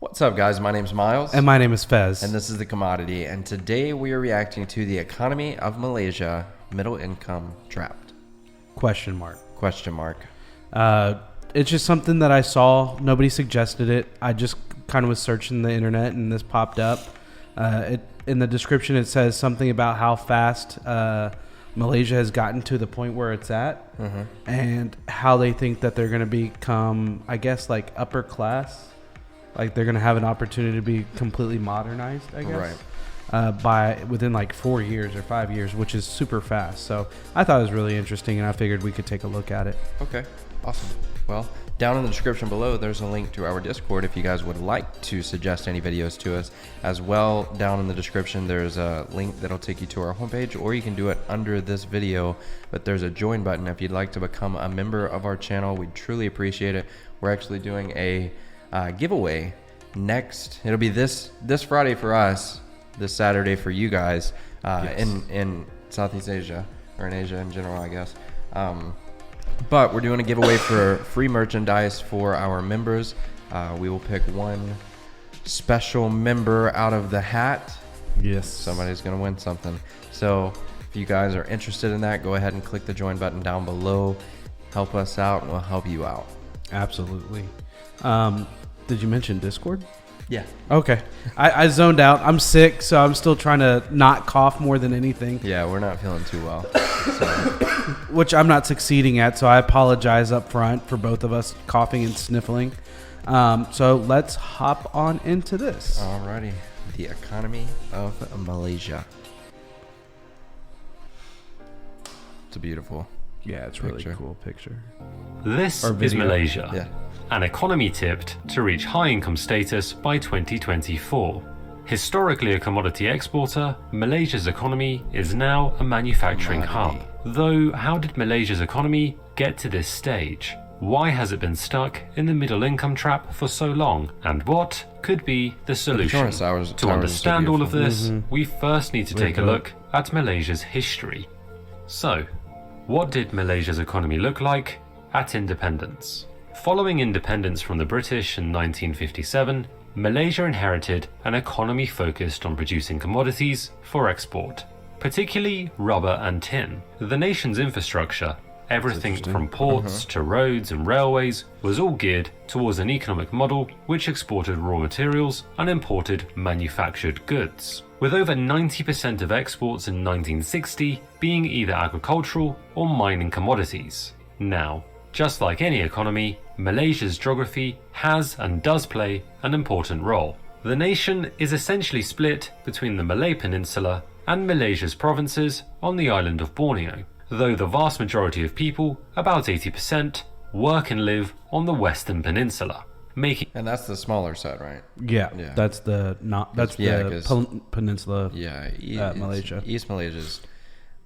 What's up, guys? My name's Miles. And my name is Phezz. And this is The Commodity. And today we are reacting to the economy of Malaysia, middle income trapped. Question mark. It's just something that I saw. Nobody suggested it. I just kind of was searching the internet and this popped up. In the description, it says something about how fast Malaysia has gotten to the point where it's at, and how they think that they're going to become, I guess, like upper class. Like they're going to have an opportunity to be completely modernized, I guess. Right. By within like 4 years or 5 years, which is super fast. So I thought it was really interesting, and I figured we could take a look at it. Okay, awesome. Well, down in the description below, there's a link to our Discord if you guys would like to suggest any videos to us. As well, down in the description, there's a link that'll take you to our homepage, or you can do it under this video. But there's a join button if you'd like to become a member of our channel. We'd truly appreciate it. We're actually doing a giveaway next. It'll be this Friday for us, this Saturday for you guys, in Southeast Asia, or in Asia in general, I guess. But we're doing a giveaway for free merchandise for our members. We will pick one special member out of the hat. Yes. Somebody's going to win something. So if you guys are interested in that, go ahead and click the join button down below. Help us out and we'll help you out. Absolutely. Did you mention Discord? Yeah. Okay. I zoned out. I'm sick, so I'm still trying to not cough more than anything. Yeah, we're not feeling too well. So. Which I'm not succeeding at, so I apologize up front for both of us coughing and sniffling. So let's hop on into this. Alrighty. The economy of Malaysia. It's a beautiful it's really cool picture. This is Malaysia, an economy tipped to reach high income status by 2024. Historically a commodity exporter, Malaysia's economy is now a manufacturing hub. Though, how did Malaysia's economy get to this stage? Why has it been stuck in the middle income trap for so long? And what could be the solution? To understand all of this, we first need to take a look at Malaysia's history. So, what did Malaysia's economy look like at independence? Following independence from the British in 1957, Malaysia inherited an economy focused on producing commodities for export, particularly rubber and tin. The nation's infrastructure, everything from ports to roads and railways, was all geared towards an economic model which exported raw materials and imported manufactured goods, with over 90% of exports in 1960 being either agricultural or mining commodities. Now, just like any economy, Malaysia's geography has and does play an important role. The nation is essentially split between the Malay Peninsula and Malaysia's provinces on the island of Borneo, though the vast majority of people, about 80%, work and live on the Western Peninsula, making... And that's the smaller side, right? Yeah. That's the peninsula. Yeah, Malaysia. East Malaysia is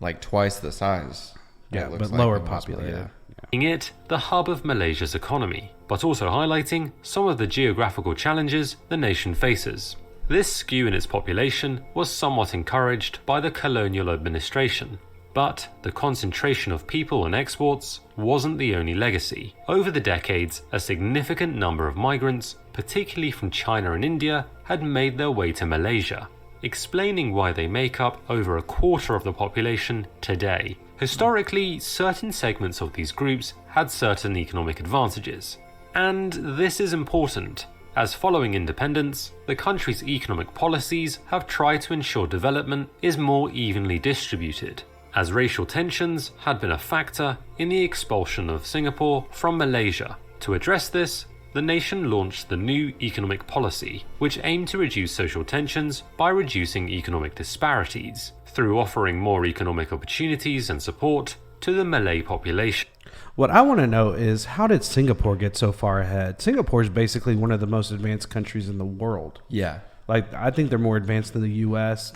like twice the size. Yeah, but lower populated. Making it the hub of Malaysia's economy, but also highlighting some of the geographical challenges the nation faces. This skew in its population was somewhat encouraged by the colonial administration, but the concentration of people and exports wasn't the only legacy. Over the decades, a significant number of migrants, particularly from China and India, had made their way to Malaysia, explaining why they make up over a quarter of the population today. Historically, certain segments of these groups had certain economic advantages. And this is important, as following independence, the country's economic policies have tried to ensure development is more evenly distributed, as racial tensions had been a factor in the expulsion of Singapore from Malaysia. To address this, the nation launched the new economic policy, which aimed to reduce social tensions by reducing economic disparities, through offering more economic opportunities and support to the Malay population. What I want to know is, how did Singapore get so far ahead? Singapore is basically one of the most advanced countries in the world. Yeah. Like, I think they're more advanced than the U.S.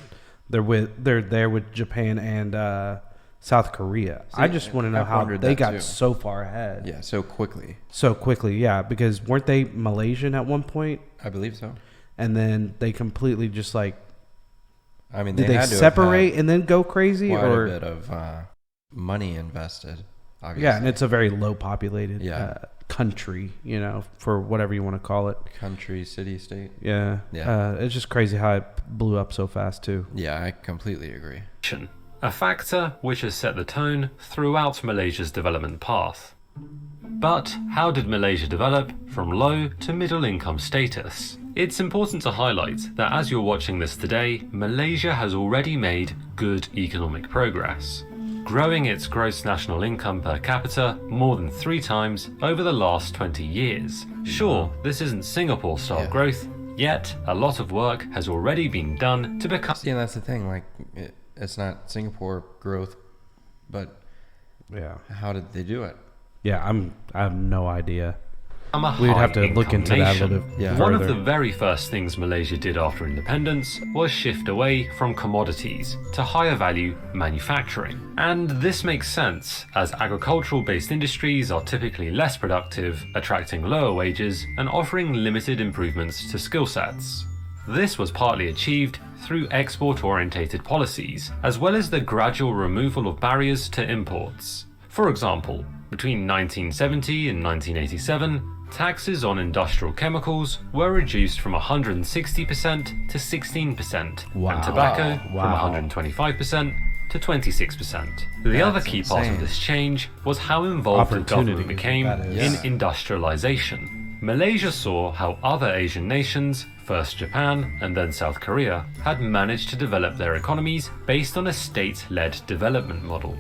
They're there with Japan and South Korea. I just want to know how they got so far ahead. Yeah, so quickly. Yeah, because weren't they Malaysian at one point? I believe so. And then they completely just like... I mean, did they separate and then go crazy? Quite a bit of money invested, obviously. Yeah, and it's a very low populated country, for whatever you want to call it. Country, city, state. Yeah. It's just crazy how it blew up so fast too. Yeah, I completely agree. A factor which has set the tone throughout Malaysia's development path. But how did Malaysia develop from low to middle income status? It's important to highlight that as you're watching this today, Malaysia has already made good economic progress, growing its gross national income per capita more than 3 times over the last 20 years. Sure, this isn't Singapore-style growth, yet a lot of work has already been done to become... See, and that's the thing, like, it's not Singapore growth, but how did they do it? Yeah, I have no idea. We'd have to look into that a little bit further. One of the very first things Malaysia did after independence was shift away from commodities to higher value manufacturing. And this makes sense, as agricultural-based industries are typically less productive, attracting lower wages and offering limited improvements to skill sets. This was partly achieved through export-orientated policies, as well as the gradual removal of barriers to imports. For example, between 1970 and 1987, taxes on industrial chemicals were reduced from 160% to 16%, and tobacco from 125% to 26%. The other key part of this change was how involved the government became in industrialization. Malaysia saw how other Asian nations, first Japan and then South Korea, had managed to develop their economies based on a state-led development model,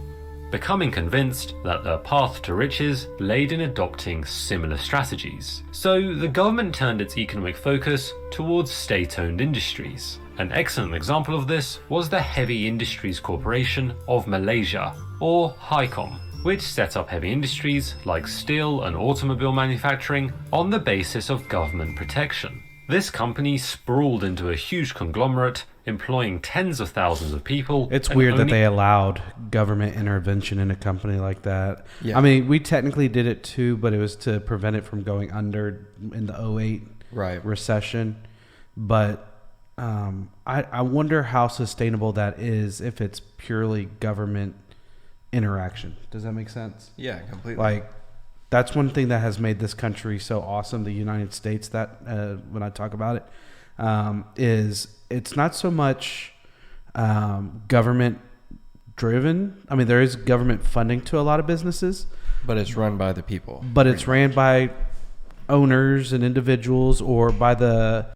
becoming convinced that their path to riches laid in adopting similar strategies. So the government turned its economic focus towards state-owned industries. An excellent example of this was the Heavy Industries Corporation of Malaysia, or HICOM, which set up heavy industries like steel and automobile manufacturing on the basis of government protection. This company sprawled into a huge conglomerate, employing tens of thousands of people. It's weird that they allowed government intervention in a company like that. Yeah. I mean, we technically did it too, but it was to prevent it from going under in the 2008 recession. But I wonder how sustainable that is if it's purely government interaction. Does that make sense? Yeah, completely. Like, that's one thing that has made this country so awesome, the United States, that when I talk about it, is it's not so much government driven. I mean, there is government funding to a lot of businesses. But it's run by the people. But it's ran by owners and individuals, or by the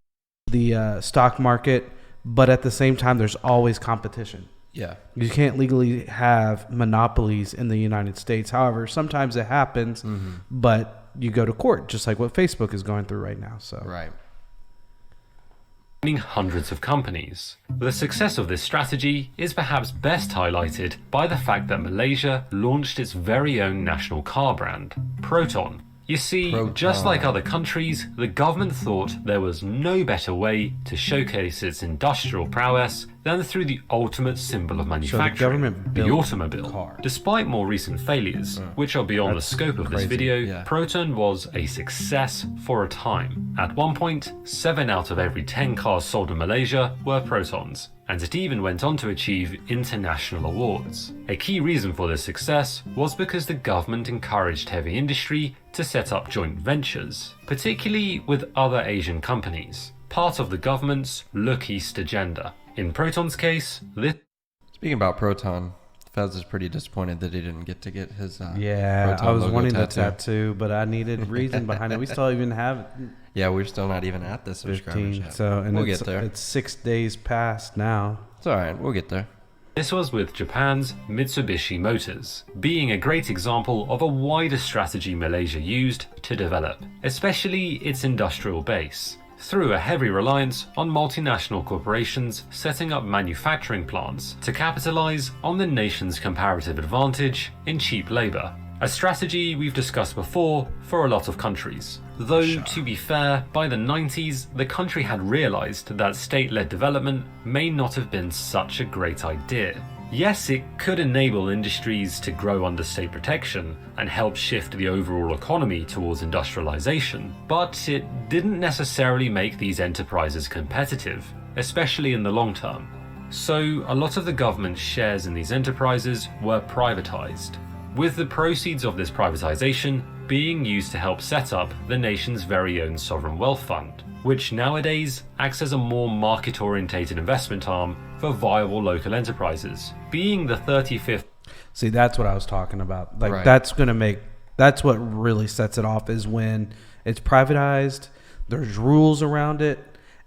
stock market. But at the same time, there's always competition. Yeah. You can't legally have monopolies in the United States. However, sometimes it happens, but you go to court, just like what Facebook is going through right now. So Right. Hundreds of companies. The success of this strategy is perhaps best highlighted by the fact that Malaysia launched its very own national car brand, Proton. You see, just like other countries, the government thought there was no better way to showcase its industrial prowess than through the ultimate symbol of manufacturing, the automobile. Despite more recent failures, which are beyond the scope of this video, Proton was a success for a time. At one point, 7 out of every 10 cars sold in Malaysia were Protons, and it even went on to achieve international awards. A key reason for this success was because the government encouraged heavy industry to set up joint ventures, particularly with other Asian companies, part of the government's Look East agenda. In Proton's case, this... Speaking about Proton, Phezz is pretty disappointed that he didn't get his Proton I was wanting the tattoo, but I needed reason behind it. We still even have it. Yeah, we're still not even at the subscribers yet. So, and we'll get there. It's 6 days past now. It's all right. We'll get there. This was with Japan's Mitsubishi Motors, being a great example of a wider strategy Malaysia used to develop, especially its industrial base, through a heavy reliance on multinational corporations setting up manufacturing plants to capitalize on the nation's comparative advantage in cheap labor. A strategy we've discussed before for a lot of countries. Though, to be fair, by the 90s, the country had realized that state-led development may not have been such a great idea. Yes, it could enable industries to grow under state protection and help shift the overall economy towards industrialization, but it didn't necessarily make these enterprises competitive, especially in the long term. So, a lot of the government's shares in these enterprises were privatized, with the proceeds of this privatization being used to help set up the nation's very own sovereign wealth fund, which nowadays acts as a more market-orientated investment arm for viable local enterprises. Being the 35th... See, that's what I was talking about. Like, Right. that's what really sets it off, is when it's privatized, there's rules around it,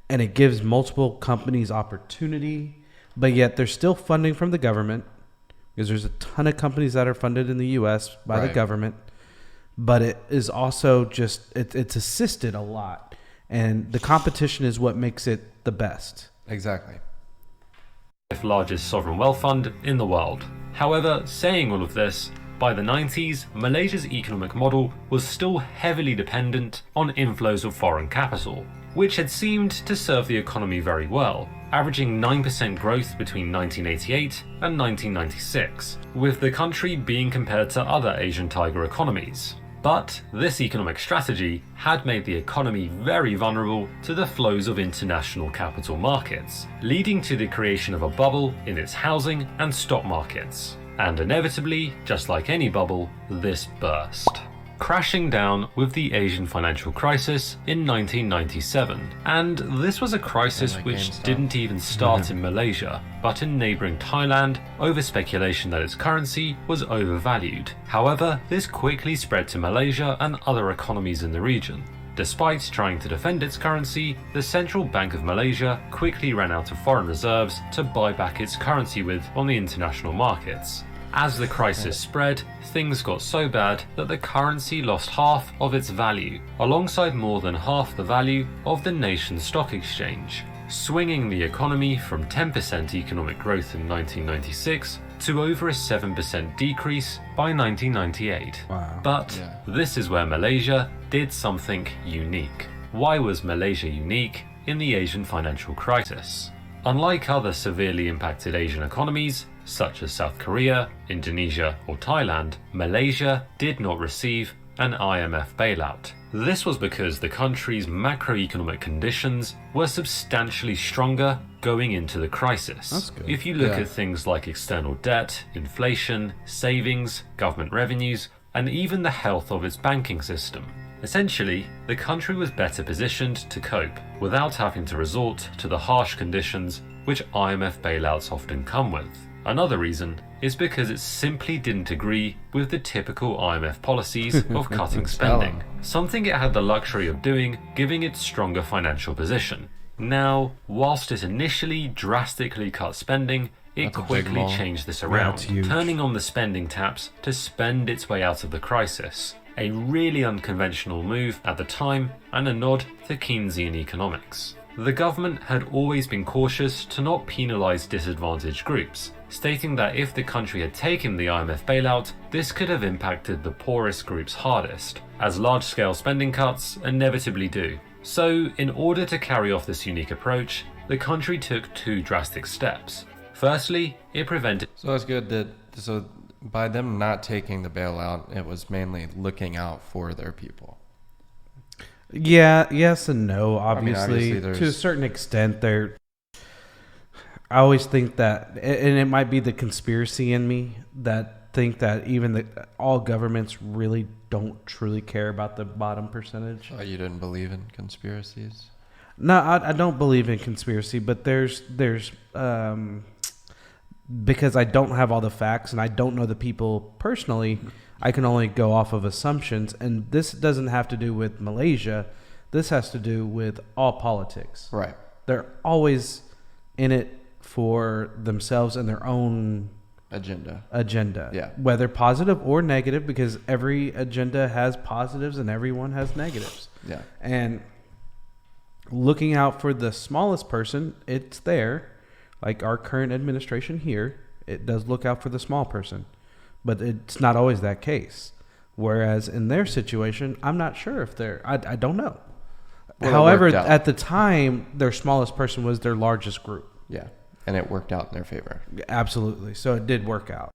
and it gives multiple companies opportunity, but yet there's still funding from the government, because there's a ton of companies that are funded in the U.S. by the Right. government, but it is also just, it's assisted a lot, and the competition is what makes it the best. Exactly. largest sovereign wealth fund in the world. However, saying all of this, by the 90s, Malaysia's economic model was still heavily dependent on inflows of foreign capital, which had seemed to serve the economy very well, averaging 9% growth between 1988 and 1996, with the country being compared to other Asian tiger economies. But this economic strategy had made the economy very vulnerable to the flows of international capital markets, leading to the creation of a bubble in its housing and stock markets. And inevitably, just like any bubble, this burst, crashing down with the Asian financial crisis in 1997. And this was a crisis which didn't even start in Malaysia, but in neighbouring Thailand, over speculation that its currency was overvalued. However, this quickly spread to Malaysia and other economies in the region. Despite trying to defend its currency, the Central Bank of Malaysia quickly ran out of foreign reserves to buy back its currency with on the international markets. As the crisis spread, things got so bad that the currency lost half of its value, alongside more than half the value of the nation's stock exchange, swinging the economy from 10% economic growth in 1996 to over a 7% decrease by 1998. Wow. But this is where Malaysia did something unique. Why was Malaysia unique in the Asian financial crisis? Unlike other severely impacted Asian economies, such as South Korea, Indonesia, or Thailand, Malaysia did not receive an IMF bailout. This was because the country's macroeconomic conditions were substantially stronger going into the crisis. That's good. If you look at things like external debt, inflation, savings, government revenues, and even the health of its banking system. Essentially, the country was better positioned to cope without having to resort to the harsh conditions which IMF bailouts often come with. Another reason is because it simply didn't agree with the typical IMF policies of cutting spending, something it had the luxury of doing given its stronger financial position. Now, whilst it initially drastically cut spending, it quickly changed this around, turning on the spending taps to spend its way out of the crisis. A really unconventional move at the time and a nod to Keynesian economics. The government had always been cautious to not penalise disadvantaged groups, stating that if the country had taken the IMF bailout, this could have impacted the poorest groups hardest, as large-scale spending cuts inevitably do. So, in order to carry off this unique approach, the country took two drastic steps. Firstly, it prevented... So that's good that... So by them not taking the bailout, it was mainly looking out for their people. Yeah, yes and no. Obviously, obviously to a certain extent, they're. I always think that, and it might be the conspiracy in me that think that even all governments really don't truly care about the bottom percentage. Oh, you didn't believe in conspiracies? No, I don't believe in conspiracy, but there's because I don't have all the facts and I don't know the people personally. I can only go off of assumptions, and this doesn't have to do with Malaysia. This has to do with all politics. Right. They're always in it for themselves and their own agenda. Yeah. Whether positive or negative, because every agenda has positives and everyone has negatives. Yeah. And looking out for the smallest person, it's there. Like our current administration here, it does look out for the small person. But it's not always that case. Whereas in their situation, I'm not sure if I don't know. Well, however, at the time, their smallest person was their largest group. Yeah. And it worked out in their favor. Absolutely. So it did work out.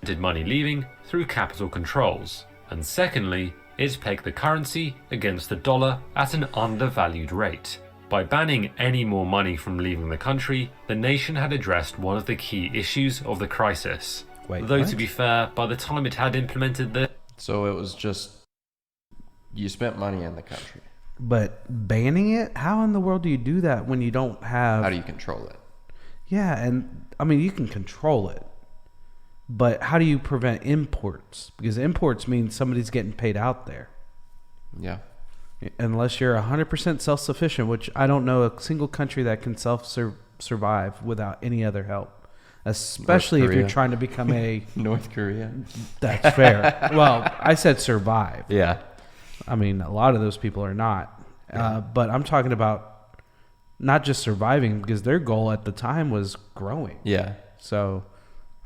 Did money leaving through capital controls. And secondly, it pegged the currency against the dollar at an undervalued rate. By banning any more money from leaving the country, the nation had addressed one of the key issues of the crisis. Though, to be fair, by the time it had implemented this... So it was just You spent money in the country. But banning it? How in the world do you do that when you don't have... How do you control it? Yeah, and I mean, you can control it. But how do you prevent imports? Because imports mean somebody's getting paid out there. Yeah. Unless you're 100% self-sufficient, which I don't know a single country that can survive without any other help. Especially if you're trying to become a... North Korea. That's fair. Well, I said survive. Yeah. I mean, a lot of those people are not. Yeah. But I'm talking about not just surviving, because their goal at the time was growing. Yeah. So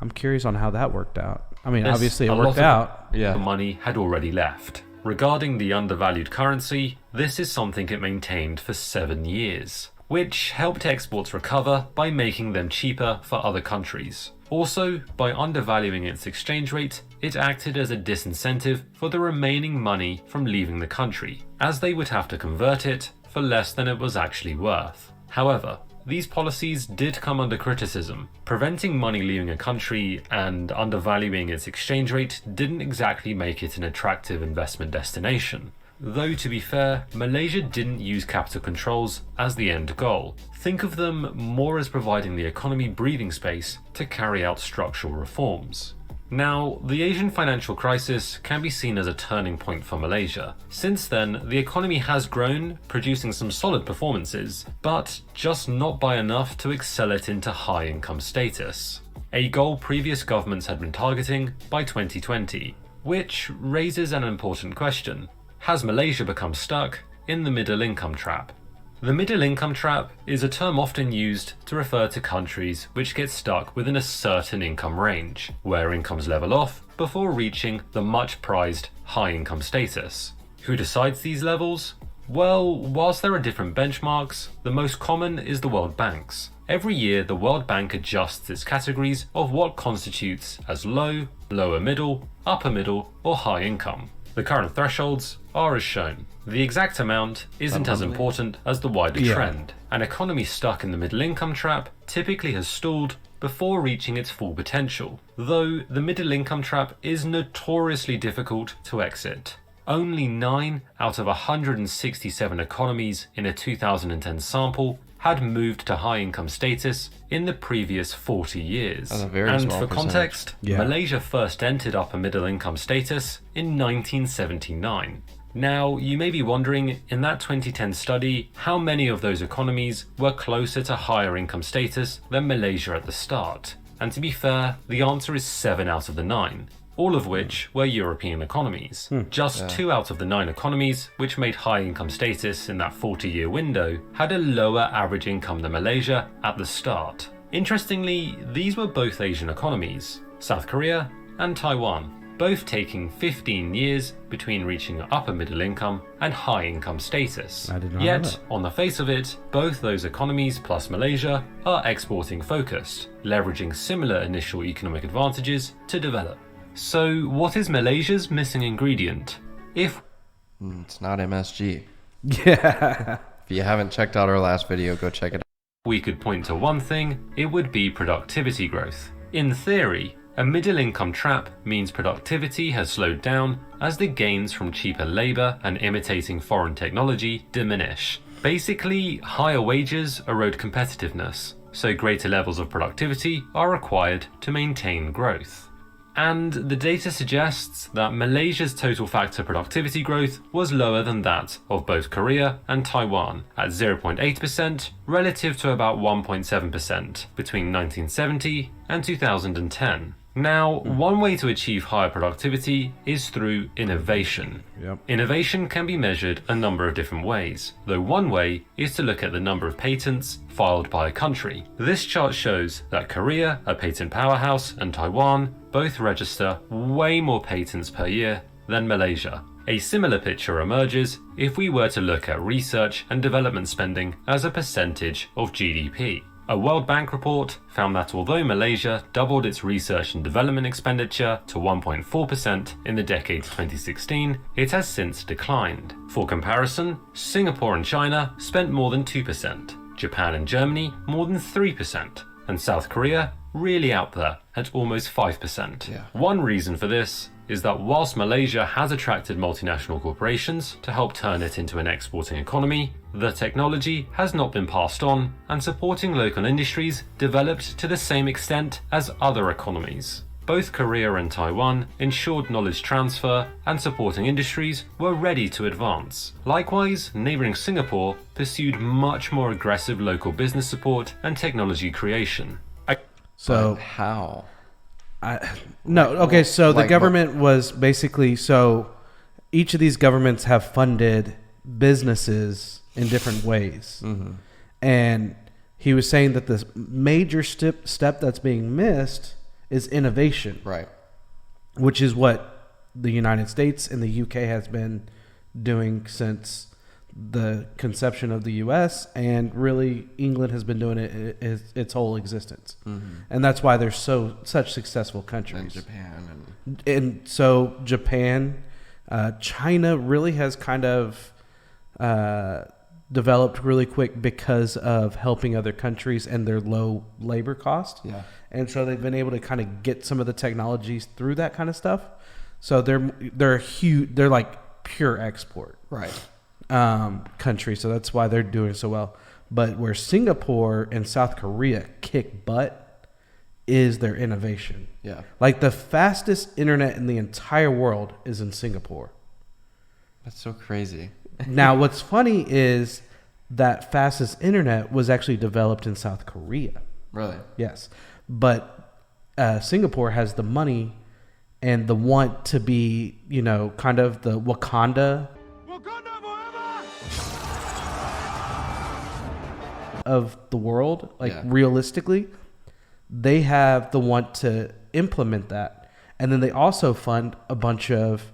I'm curious on how that worked out. I mean, Yes, obviously it a lot worked of out. Yeah. The money had already left. Regarding the undervalued currency, this is something it maintained for 7 years, which helped exports recover by making them cheaper for other countries. Also, by undervaluing its exchange rate, it acted as a disincentive for the remaining money from leaving the country, as they would have to convert it for less than it was actually worth. However, these policies did come under criticism. Preventing money leaving a country and undervaluing its exchange rate didn't exactly make it an attractive investment destination. Though, to be fair, Malaysia didn't use capital controls as the end goal. Think of them more as providing the economy breathing space to carry out structural reforms. Now, the Asian financial crisis can be seen as a turning point for Malaysia. Since then, the economy has grown, producing some solid performances, but just not by enough to excel it into high income status, a goal previous governments had been targeting by 2020, which raises an important question. Has Malaysia become stuck in the middle income trap? The middle income trap is a term often used to refer to countries which get stuck within a certain income range, where incomes level off before reaching the much prized high income status. Who decides these levels? Well, whilst there are different benchmarks, the most common is the World Bank's. Every year, the World Bank adjusts its categories of what constitutes as low, lower middle, upper middle, or high income. The current thresholds are as shown. The exact amount isn't as important as the wider trend. An economy stuck in the middle income trap typically has stalled before reaching its full potential, though the middle income trap is notoriously difficult to exit. Only 9 out of 167 economies in a 2010 sample had moved to high income status in the previous 40 years. That's a very and small for percentage. context, Yeah. Malaysia first entered upper middle income status in 1979. Now, you may be wondering, in that 2010 study, how many of those economies were closer to higher income status than Malaysia at the start? And to be fair, the answer is 7 out of the 9. All of which were European economies. Just 2 out of the 9 economies which made high income status in that 40-year window had a lower average income than Malaysia at the start. Interestingly, these were both Asian economies, South Korea and Taiwan, both taking 15 years between reaching upper middle income and high income status. I did not know Yet, that. on the face of it, both those economies plus Malaysia are exporting focused, leveraging similar initial economic advantages to develop. So, what is Malaysia's missing ingredient? If It's not MSG. Yeah. If you haven't checked out our last video, go check it out. we could point to one thing, it would be productivity growth. In theory, a middle income trap means productivity has slowed down as the gains from cheaper labour and imitating foreign technology diminish. Basically, higher wages erode competitiveness, so greater levels of productivity are required to maintain growth. And the data suggests that Malaysia's total factor productivity growth was lower than that of both Korea and Taiwan at 0.8% relative to about 1.7% between 1970 and 2010. Now, one way to achieve higher productivity is through innovation. Yep. Innovation can be measured a number of different ways, though one way is to look at the number of patents filed by a country. This chart shows that Korea, a patent powerhouse, and Taiwan both register way more patents per year than Malaysia. A similar picture emerges if we were to look at research and development spending as a percentage of GDP. A World Bank report found that although Malaysia doubled its research and development expenditure to 1.4% in the decade 2016, it has since declined. For comparison, Singapore and China spent more than 2%, Japan and Germany more than 3%, and South Korea really out there at almost 5%. Yeah. One reason for this is that whilst Malaysia has attracted multinational corporations to help turn it into an exporting economy, the technology has not been passed on, and supporting local industries developed to the same extent as other economies. Both Korea and Taiwan ensured knowledge transfer, and supporting industries were ready to advance. Likewise, neighbouring Singapore pursued much more aggressive local business support and technology creation. So how? So the government was basically, so each of these governments have funded businesses in different ways. Mm-hmm. And he was saying that the major step that's being missed is innovation. Right. Which is what the United States and the UK has been doing since the conception of the US, and really England has been doing it its whole existence. Mm-hmm. And that's why they're such successful countries. And Japan. And so Japan, China really has kind of developed really quick because of helping other countries and their low labor cost. Yeah. And so they've been able to kind of get some of the technologies through that kind of stuff. So they're huge. They're like pure export. Right. Country. So that's why they're doing so well. But where Singapore and South Korea kick butt is their innovation. Yeah. Like the fastest internet in the entire world is in Singapore. That's so crazy. Now, what's funny is that fastest internet was actually developed in South Korea. Really? Yes. But Singapore has the money and the want to be, kind of the Wakanda of the world. Realistically, they have the want to implement that. And then they also fund a bunch of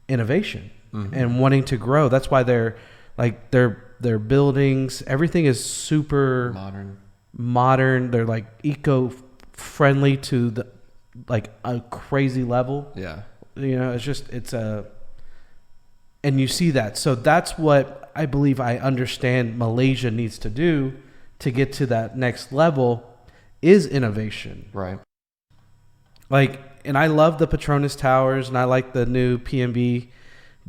innovation. Mm-hmm. And wanting to grow. That's why their buildings, everything is super modern. They're like eco-friendly to the a crazy level. Yeah. And you see that. So that's what I believe I understand Malaysia needs to do to get to that next level is innovation. Right. And I love the Petronas Towers, and I like the new PNB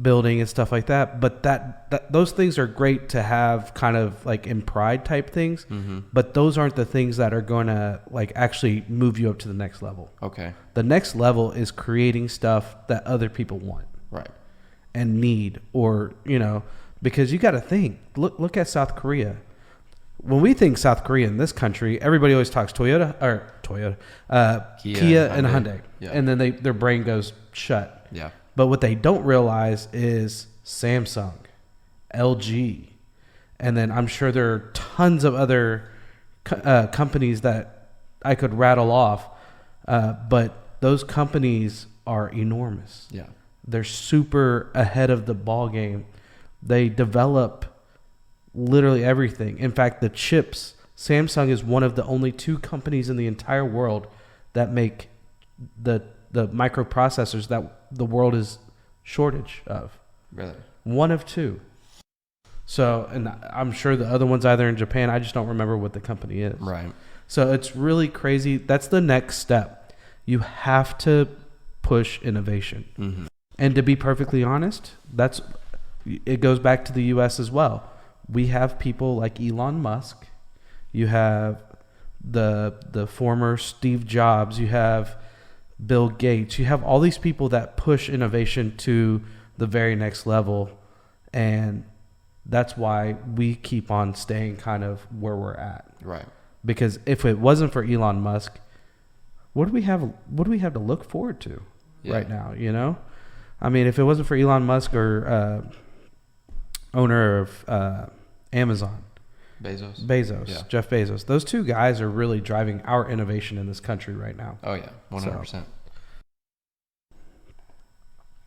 building and stuff like that, but that those things are great to have kind of like in pride type things. Mm-hmm. But those aren't the things that are going to actually move you up to the next level. Okay. The next level is creating stuff that other people want. Right. And need, or because you got to think, look at South Korea. When we think South Korea in this country, everybody always talks Kia and Hyundai. Yeah. And then their brain goes shut. Yeah. But what they don't realize is Samsung, LG, and then I'm sure there are tons of other companies that I could rattle off, but those companies are enormous. Yeah, they're super ahead of the ball game. They develop literally everything. In fact, the chips, Samsung is one of the only 2 companies in the entire world that make the microprocessors that the world is shortage of. Really? One of 2. So, and I'm sure the other one's either in Japan. I just don't remember what the company is. Right. So it's really crazy. That's the next step. You have to push innovation. Mm-hmm. And to be perfectly honest, it goes back to the U.S. as well. We have people like Elon Musk. You have the former Steve Jobs. You have Bill Gates. You have all these people that push innovation to the very next level, and that's why we keep on staying kind of where we're at. Right. Because if it wasn't for Elon Musk, what do we have to look forward to right now, I mean, if it wasn't for Elon Musk or owner of Amazon, Bezos, yeah. Jeff Bezos. Those 2 guys are really driving our innovation in this country right now. Oh yeah, 100%. So.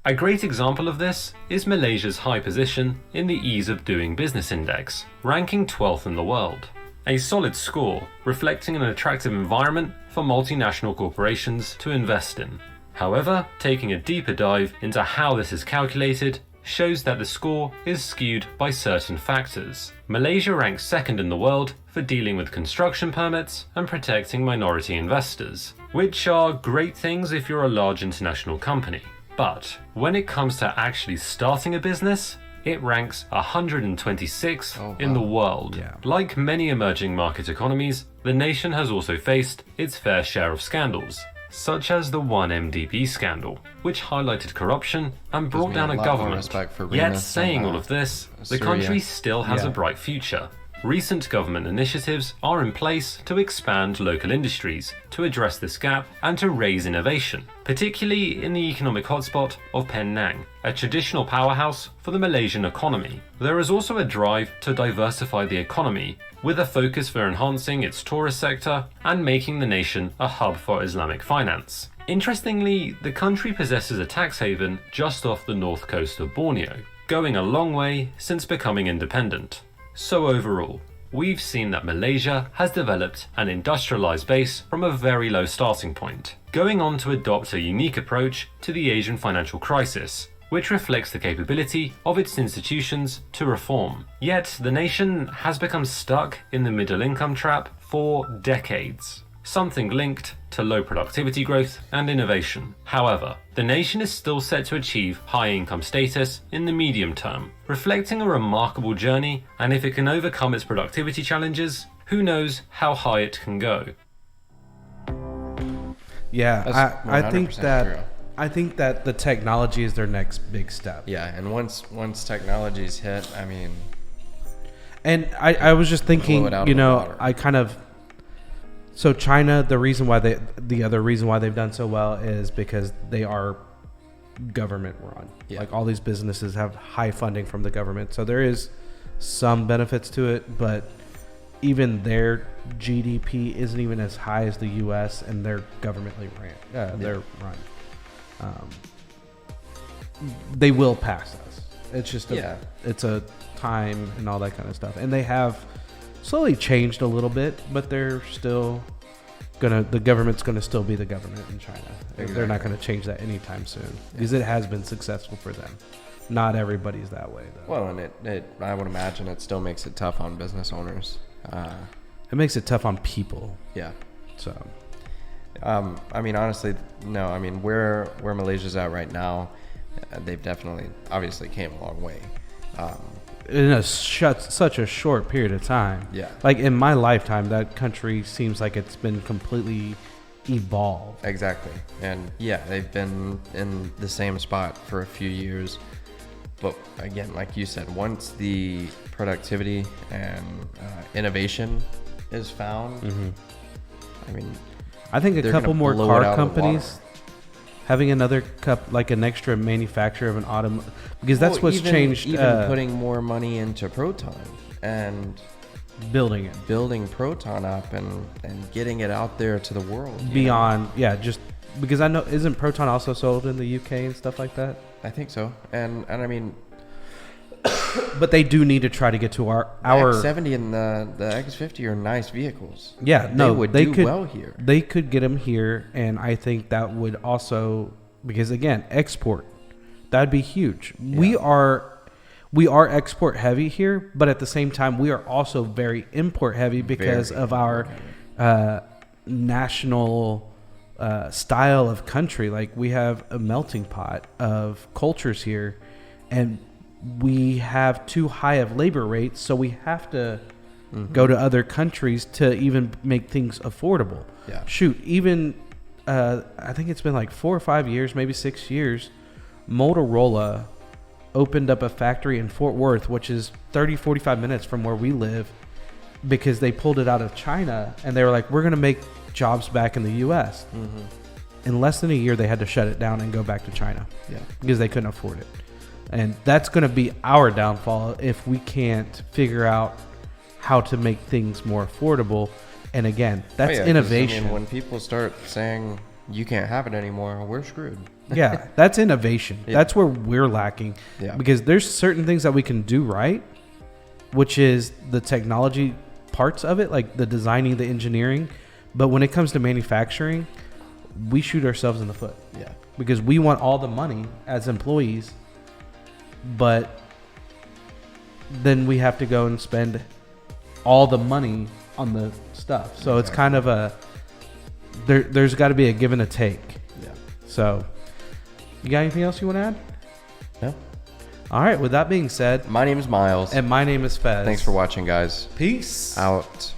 A great example of this is Malaysia's high position in the Ease of Doing Business Index, ranking 12th in the world. A solid score, reflecting an attractive environment for multinational corporations to invest in. However, taking a deeper dive into how this is calculated shows that the score is skewed by certain factors. Malaysia ranks 2nd in the world for dealing with construction permits and protecting minority investors, which are great things if you're a large international company. But when it comes to actually starting a business, it ranks 126 in the world. Yeah. Like many emerging market economies, the nation has also faced its fair share of scandals, such as the 1MDB scandal, which highlighted corruption and brought down a government. Yet saying all of this, the country still has a bright future. Recent government initiatives are in place to expand local industries, to address this gap and to raise innovation, particularly in the economic hotspot of Penang, a traditional powerhouse for the Malaysian economy. There is also a drive to diversify the economy, with a focus for enhancing its tourist sector and making the nation a hub for Islamic finance. Interestingly, the country possesses a tax haven just off the north coast of Borneo, going a long way since becoming independent. So overall, we've seen that Malaysia has developed an industrialized base from a very low starting point, going on to adopt a unique approach to the Asian financial crisis, which reflects the capability of its institutions to reform. Yet, the nation has become stuck in the middle income trap for decades, something linked to low productivity growth and innovation. However, the nation is still set to achieve high income status in the medium term, reflecting a remarkable journey, and if it can overcome its productivity challenges, who knows how high it can go. Yeah, I think that true. I think that the technology is their next big step. Yeah, and once technology's hit, I mean, and I was just thinking, you know, so China, the other reason why they've done so well is because they are government run. Yeah. Like all these businesses have high funding from the government. So there is some benefits to it, but even their GDP isn't even as high as the US, and they're governmentally ran. They're run. They will pass us. It's just it's a time and all that kind of stuff. And they have slowly changed a little bit, but they're still the government's gonna still be the government in China. Exactly. They're not gonna change that anytime soon because it has been successful for them. Not everybody's that way though. Well, and it I would imagine it still makes it tough on business owners. It makes it tough on people. Yeah. So I mean, honestly, no. I mean, where Malaysia's at right now, they've definitely, obviously, came a long way. In such a short period of time. Yeah. Like in my lifetime, that country seems like it's been completely evolved. Exactly. And yeah, they've been in the same spot for a few years. But again, like you said, once the productivity and innovation is found, I mean, I think a couple more car companies having another like an extra manufacturer of an auto, because that's what's changed. Even putting more money into Proton and building Proton up and getting it out there to the world beyond. Yeah, just because I know, isn't Proton also sold in the UK and stuff like that? I think so. And I mean, but they do need to try to get to our X70 and the X50 are nice vehicles. Yeah, no, they could do well here. They could get them here, and I think that would also, because again, export, that'd be huge. Yeah. We are export heavy here, but at the same time, we are also very import heavy because of our national style of country. Like we have a melting pot of cultures here, and we have too high of labor rates, so we have to go to other countries to even make things affordable. Yeah. Shoot, even I think it's been like 4 or 5 years, maybe 6 years, Motorola opened up a factory in Fort Worth, which is 30-45 minutes from where we live, because they pulled it out of China, and they were like, we're going to make jobs back in the US. In less than a year, they had to shut it down and go back to China because they couldn't afford it. And that's going to be our downfall if we can't figure out how to make things more affordable. And again, that's innovation. I mean, when people start saying you can't have it anymore, we're screwed. Yeah, that's innovation. Yeah. That's where we're lacking. Yeah. Because there's certain things that we can do right, which is the technology parts of it, like the designing, the engineering. But when it comes to manufacturing, we shoot ourselves in the foot. Yeah. Because we want all the money as employees, but then we have to go and spend all the money on the stuff. So It's kind of there's got to be a give and a take. Yeah. So You got anything else you want to add? No. All right. With that being said, My name is Miles. and my name is Phezz. Thanks for watching, guys. Peace Out.